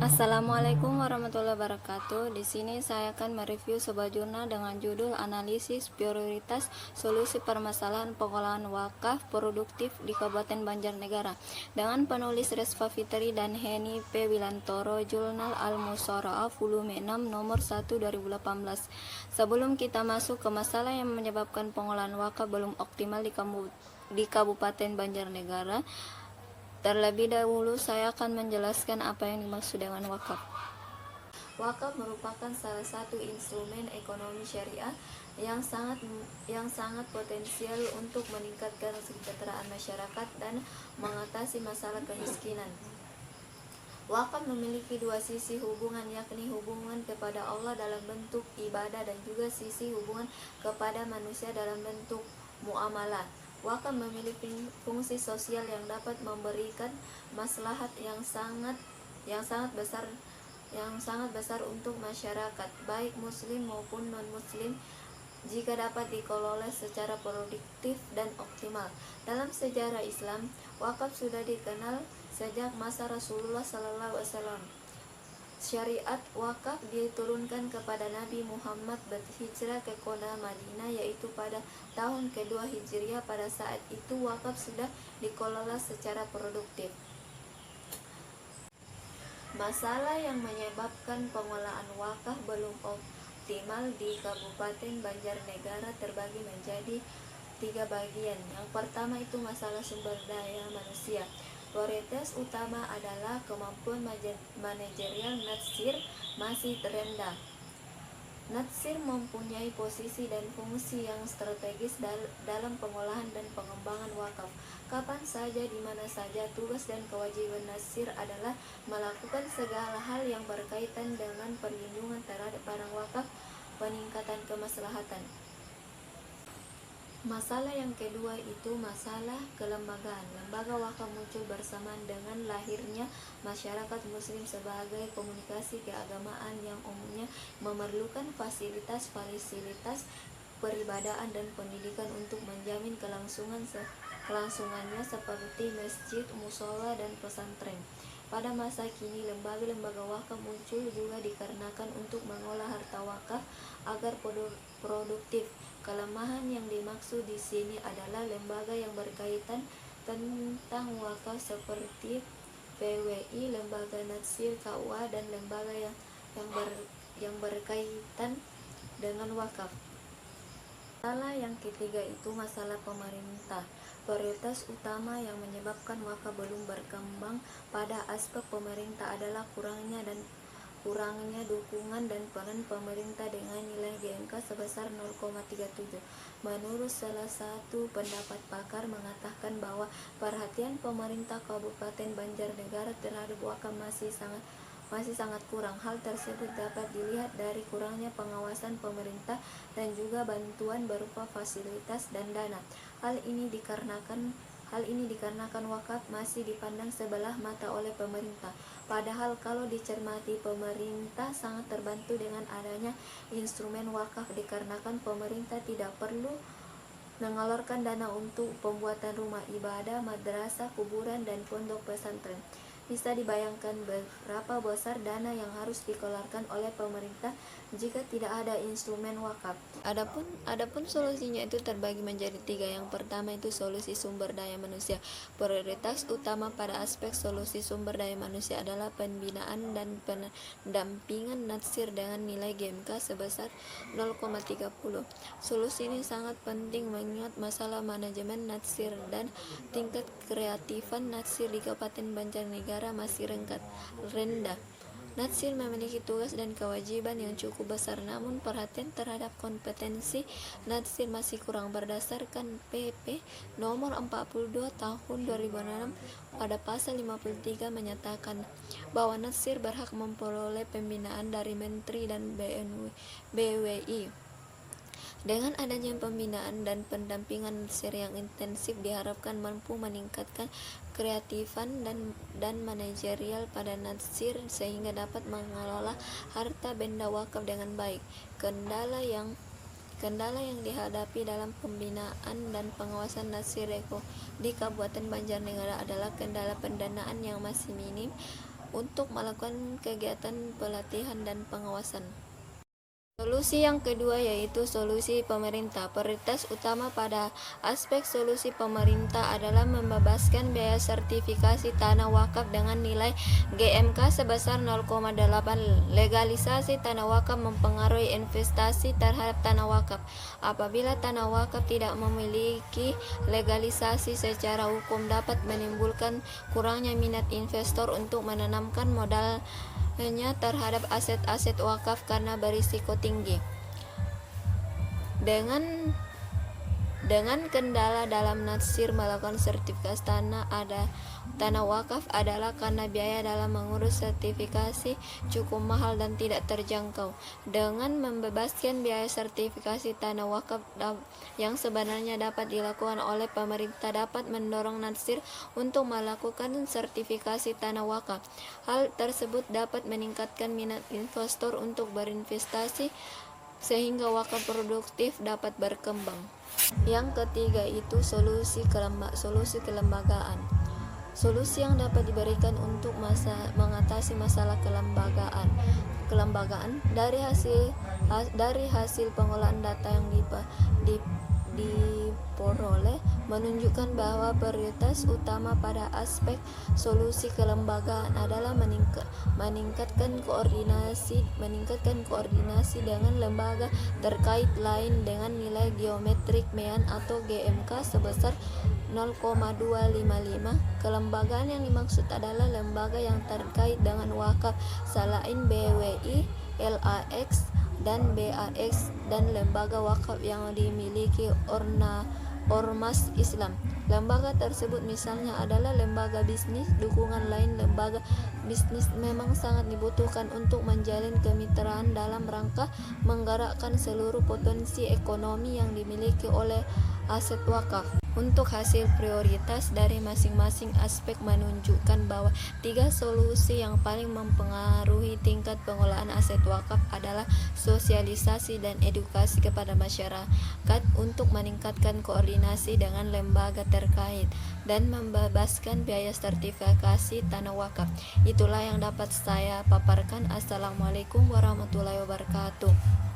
Assalamualaikum warahmatullahi wabarakatuh. Di sini saya akan mereview sebuah jurnal dengan judul Analisis Prioritas Solusi Permasalahan Pengolahan Wakaf Produktif di Kabupaten Banjarnegara dengan penulis Resfa Fitri dan Heni P. Wilantoro, Jurnal Al-Musyara'ah volume 6 nomor 1 2018. Sebelum kita masuk ke masalah yang menyebabkan pengolahan wakaf belum optimal di Kabupaten Banjarnegara, terlebih dahulu saya akan menjelaskan apa yang dimaksud dengan wakaf. Wakaf merupakan salah satu instrumen ekonomi syariah yang sangat potensial untuk meningkatkan kesejahteraan masyarakat dan mengatasi masalah kemiskinan. Wakaf memiliki dua sisi hubungan, yakni hubungan kepada Allah dalam bentuk ibadah dan juga sisi hubungan kepada manusia dalam bentuk muamalah. Wakaf memiliki fungsi sosial yang dapat memberikan maslahat yang sangat besar untuk masyarakat, baik muslim maupun non-muslim, jika dapat dikelola secara produktif dan optimal. Dalam sejarah Islam, wakaf sudah dikenal sejak masa Rasulullah SAW. Syariat wakaf diturunkan kepada Nabi Muhammad berhijrah ke kota Madinah, yaitu pada tahun kedua Hijriah. Pada saat itu wakaf sudah dikelola secara produktif. Masalah yang menyebabkan pengolahan wakaf belum optimal di Kabupaten Banjarnegara terbagi menjadi 3 bagian. Yang pertama itu masalah sumber daya manusia. Prioritas utama adalah kemampuan manajerial Natsir masih rendah. Natsir mempunyai posisi dan fungsi yang strategis dalam pengolahan dan pengembangan wakaf. Kapan saja, di mana saja, tugas dan kewajiban Natsir adalah melakukan segala hal yang berkaitan dengan perlindungan terhadap barang wakaf, peningkatan kemaslahatan. Masalah yang kedua itu masalah kelembagaan. Lembaga wakaf muncul bersamaan dengan lahirnya masyarakat muslim sebagai komunikasi keagamaan yang umumnya memerlukan fasilitas peribadahan dan pendidikan untuk menjamin kelangsungannya seperti masjid, musola, dan pesantren. Pada masa kini, lembaga-lembaga wakaf muncul juga dikarenakan untuk mengolah harta wakaf agar produktif. Kelemahan yang dimaksud di sini adalah lembaga yang berkaitan tentang wakaf seperti PWI, lembaga Natsir, KUA, dan lembaga yang berkaitan dengan wakaf. Masalah yang ketiga itu masalah pemerintah. Prioritas utama yang menyebabkan wakaf belum berkembang pada aspek pemerintah adalah kurangnya dukungan dan peran pemerintah dengan nilai GMK sebesar 0,37. Menurut salah satu pendapat pakar mengatakan bahwa perhatian pemerintah Kabupaten Banjarnegara terhadap wakaf masih sangat kurang. Hal tersebut dapat dilihat dari kurangnya pengawasan pemerintah dan juga bantuan berupa fasilitas dan dana. Hal ini dikarenakan wakaf masih dipandang sebelah mata oleh pemerintah. Padahal kalau dicermati, pemerintah sangat terbantu dengan adanya instrumen wakaf dikarenakan pemerintah tidak perlu mengeluarkan dana untuk pembuatan rumah ibadah, madrasah, kuburan, dan pondok pesantren. Bisa dibayangkan berapa besar dana yang harus dikeluarkan oleh pemerintah jika tidak ada instrumen wakaf. Adapun solusinya itu terbagi menjadi 3. Yang pertama itu solusi sumber daya manusia. Prioritas utama pada aspek solusi sumber daya manusia adalah pembinaan dan pendampingan Natsir dengan nilai GMK sebesar 0,30. Solusi ini sangat penting mengingat masalah manajemen Natsir dan tingkat kreatifan Natsir di Kabupaten Banjarnegara masih rendah. Natsir memiliki tugas dan kewajiban yang cukup besar, namun perhatian terhadap kompetensi Natsir masih kurang. Berdasarkan PP nomor 42 tahun 2006 pada pasal 53 menyatakan bahwa Natsir berhak memperoleh pembinaan dari Menteri dan BWI. Dengan adanya pembinaan dan pendampingan Natsir yang intensif diharapkan mampu meningkatkan kreatifan dan manajerial pada Natsir sehingga dapat mengelola harta benda wakaf dengan baik. Kendala yang dihadapi dalam pembinaan dan pengawasan Natsir di Kabupaten Banjarnegara adalah kendala pendanaan yang masih minim untuk melakukan kegiatan pelatihan dan pengawasan. Solusi yang kedua yaitu solusi pemerintah. Prioritas utama pada aspek solusi pemerintah adalah membebaskan biaya sertifikasi tanah wakaf dengan nilai GMK sebesar 0,8. Legalisasi tanah wakaf mempengaruhi investasi terhadap tanah wakaf. Apabila tanah wakaf tidak memiliki legalisasi secara hukum dapat menimbulkan kurangnya minat investor untuk menanamkan modal terhadap aset-aset wakaf karena berisiko tinggi. Dengan kendala dalam nadsir melakukan sertifikasi tanah wakaf adalah karena biaya dalam mengurus sertifikasi cukup mahal dan tidak terjangkau. Dengan membebaskan biaya sertifikasi tanah wakaf yang sebenarnya dapat dilakukan oleh pemerintah dapat mendorong nadsir untuk melakukan sertifikasi tanah wakaf. Hal tersebut dapat meningkatkan minat investor untuk berinvestasi sehingga wakaf produktif dapat berkembang. Yang ketiga itu solusi kelembagaan. Solusi yang dapat diberikan untuk mengatasi masalah kelembagaan dari hasil pengolahan data yang diperoleh menunjukkan bahwa prioritas utama pada aspek solusi kelembagaan adalah meningkatkan koordinasi dengan lembaga terkait lain dengan nilai geometrik mean atau GMK sebesar 0,255. Kelembagaan yang dimaksud adalah lembaga yang terkait dengan wakaf selain BWI, LAX, dan BAX dan lembaga wakaf yang dimiliki ormas Islam. Lembaga tersebut misalnya adalah lembaga bisnis. Dukungan lain lembaga bisnis memang sangat dibutuhkan untuk menjalin kemitraan dalam rangka menggerakkan seluruh potensi ekonomi yang dimiliki oleh aset wakaf. Untuk hasil prioritas dari masing-masing aspek menunjukkan bahwa 3 solusi yang paling mempengaruhi tingkat pengolahan aset wakaf adalah sosialisasi dan edukasi kepada masyarakat untuk meningkatkan koordinasi dengan lembaga terkait dan membebaskan biaya sertifikasi tanah wakaf. Itulah yang dapat saya paparkan. Assalamualaikum warahmatullahi wabarakatuh.